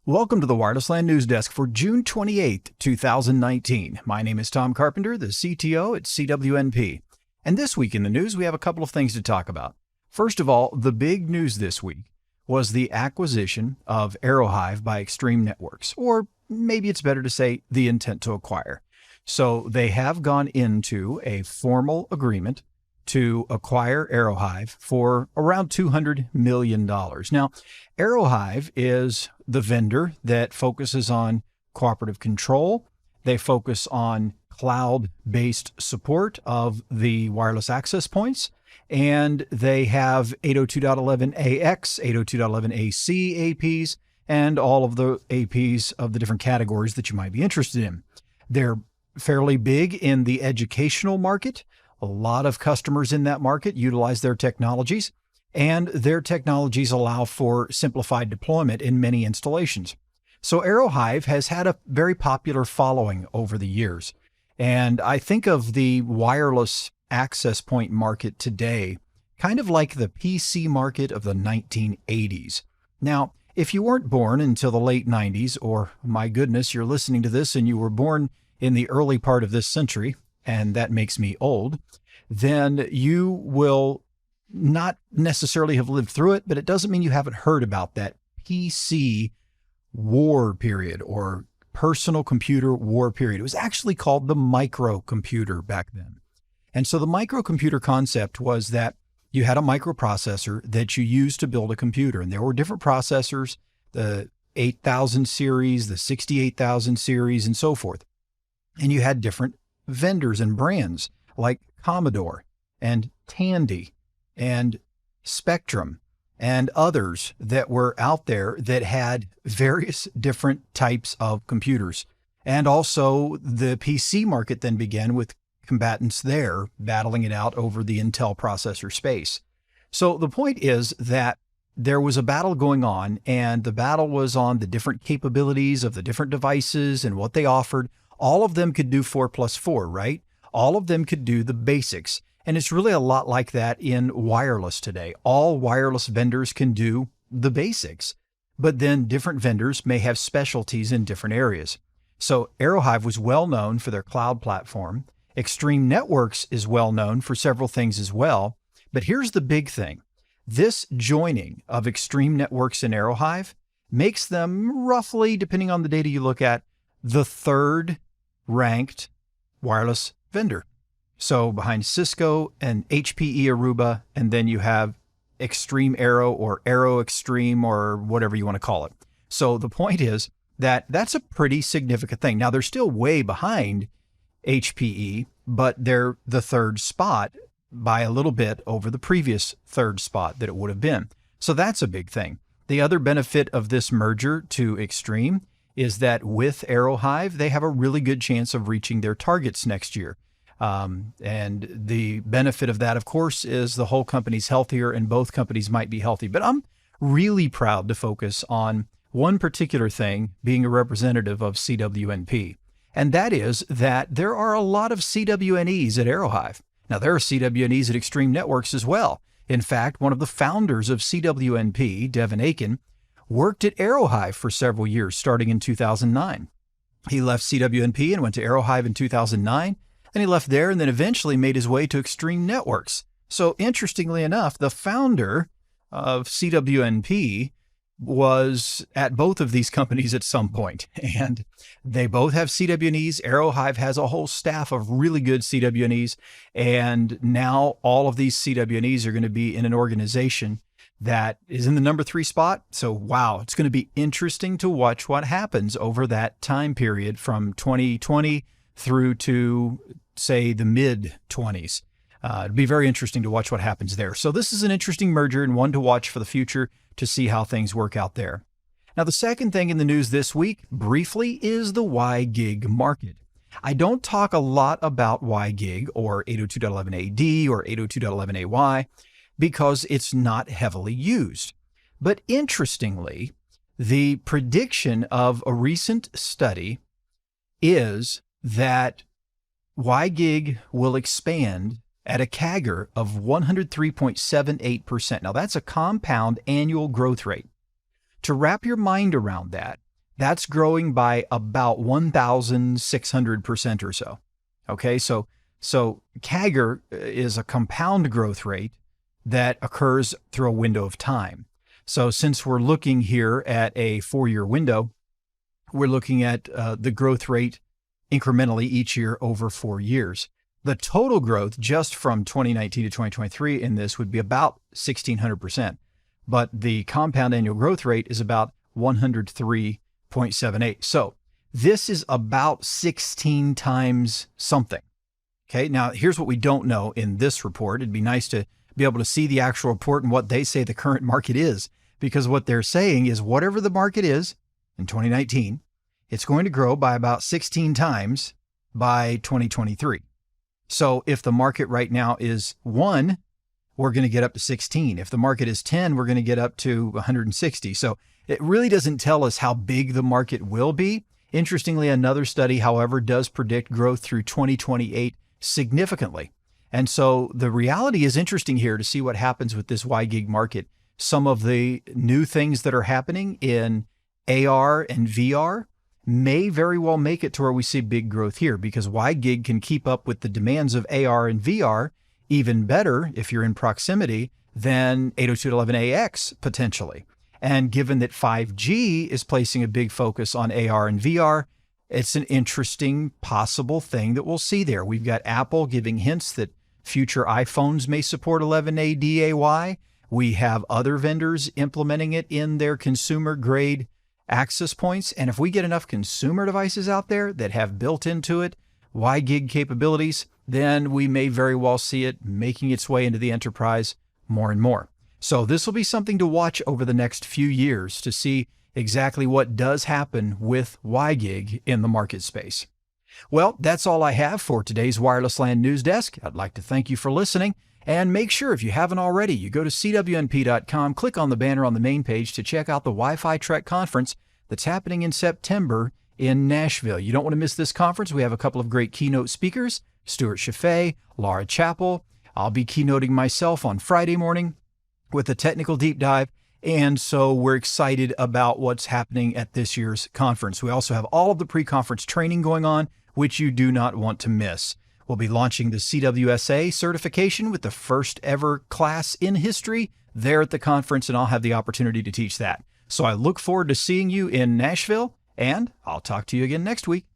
Welcome to the Wireless LAN News Desk for June 28th, 2019. My name is Tom Carpenter, the CTO at CWNP. And this week in the news, we have a couple of things to talk about. First of all, the big news this week was the acquisition of Aerohive by Extreme Networks, or maybe it's better to say the intent to acquire. So they have gone into a formal agreement to acquire Aerohive for around $200 million. Now, Aerohive is the vendor that focuses on cooperative control. They focus on cloud-based support of the wireless access points, and they have 802.11ax, 802.11ac APs, and all of the APs of the different categories that you might be interested in. They're fairly big in the educational market. A lot of customers in that market utilize their technologies, and their technologies allow for simplified deployment in many installations. So Aerohive has had a very popular following over the years. And I think of the wireless access point market today kind of like the PC market of the 1980s. Now, if you weren't born until the late 90s, or my goodness, you're listening to this and you were born in the early part of this century, and that makes me old, then you will not necessarily have lived through it, but it doesn't mean you haven't heard about that PC war period or personal computer war period. It was actually called the microcomputer back then. And so the microcomputer concept was that you had a microprocessor that you used to build a computer, and there were different processors, the 8000 series, the 68000 series, and so forth. And you had different vendors and brands like Commodore and Tandy and Spectrum and others that were out there that had various different types of computers. And also the PC market then began with combatants there battling it out over the Intel processor space. So the point is that there was a battle going on, and the battle was on the different capabilities of the different devices and what they offered. All of them could do 4+4, right? All of them could do the basics. And it's really a lot like that in wireless today. All wireless vendors can do the basics, but then different vendors may have specialties in different areas. So Aerohive was well known for their cloud platform. Extreme Networks is well known for several things as well. But here's the big thing. This joining of Extreme Networks and Aerohive makes them roughly, depending on the data you look at, the third ranked wireless vendor. So behind Cisco and HPE Aruba, and then you have Extreme Aero or Aero Extreme or whatever you want to call it. So the point is that that's a pretty significant thing. Now they're still way behind HPE, but they're the third spot by a little bit over the previous third spot that it would have been. So that's a big thing. The other benefit of this merger to Extreme is that with Aerohive, they have a really good chance of reaching their targets next year. And the benefit of that, of course, is the whole company's healthier and both companies might be healthy. But I'm really proud to focus on one particular thing being a representative of CWNP. And that is that there are a lot of CWNEs at Aerohive. Now, there are CWNEs at Extreme Networks as well. In fact, one of the founders of CWNP, Devin Aiken, worked at Aerohive for several years, starting in 2009. He left CWNP and went to Aerohive in 2009. Then he left there and then eventually made his way to Extreme Networks. So interestingly enough, the founder of CWNP was at both of these companies at some point, and they both have CWNEs. Aerohive has a whole staff of really good CWNEs, and now all of these CWNEs are going to be in an organization that is in the number 3 spot. So wow, it's going to be interesting to watch what happens over that time period from 2020 through to, say, the mid-20s. It'd be very interesting to watch what happens there. So this is an interesting merger and one to watch for the future to see how things work out there. Now, the second thing in the news this week, briefly, is the WiGIG market. I don't talk a lot about WiGIG or 802.11ad or 802.11ay because it's not heavily used. But interestingly, the prediction of a recent study is that WiGIG will expand at a CAGR of 103.78%. Now, that's a compound annual growth rate. To wrap your mind around that, that's growing by about 1,600% or so. Okay, so CAGR is a compound growth rate that occurs through a window of time. So since we're looking here at a 4-year window, we're looking at the growth rate incrementally each year over 4 years. The total growth just from 2019 to 2023 in this would be about 1,600%, but the compound annual growth rate is about 103.78. So this is about 16 times something. Okay, now here's what we don't know in this report. It'd be nice to be able to see the actual report and what they say the current market is, because what they're saying is whatever the market is in 2019, it's going to grow by about 16 times by 2023. So if the market right now is 1, we're going to get up to 16. If the market is 10, we're going to get up to 160. So it really doesn't tell us how big the market will be. Interestingly, another study, however, does predict growth through 2028 significantly. And so the reality is interesting here to see what happens with this WiGIG market. Some of the new things that are happening in AR and VR may very well make it to where we see big growth here, because WiGIG can keep up with the demands of AR and VR even better if you're in proximity than 802.11ax potentially. And given that 5G is placing a big focus on AR and VR, it's an interesting possible thing that we'll see there. We've got Apple giving hints that future iPhones may support 11A DAY. We have other vendors implementing it in their consumer grade access points. And if we get enough consumer devices out there that have built into it WiGIG capabilities, then we may very well see it making its way into the enterprise more and more. So this will be something to watch over the next few years to see exactly what does happen with WiGIG in the market space. Well, that's all I have for today's Wireless LAN News Desk. I'd like to thank you for listening, and make sure if you haven't already, you go to cwnp.com, click on the banner on the main page to check out the Wi-Fi Trek conference that's happening in September in Nashville. You don't want to miss this conference. We have a couple of great keynote speakers, Stuart Chaffee, Laura Chappell. I'll be keynoting myself on Friday morning with a technical deep dive. And so we're excited about what's happening at this year's conference. We also have all of the pre-conference training going on, which you do not want to miss. We'll be launching the CWSA certification with the first ever class in history there at the conference, and I'll have the opportunity to teach that. So I look forward to seeing you in Nashville, and I'll talk to you again next week.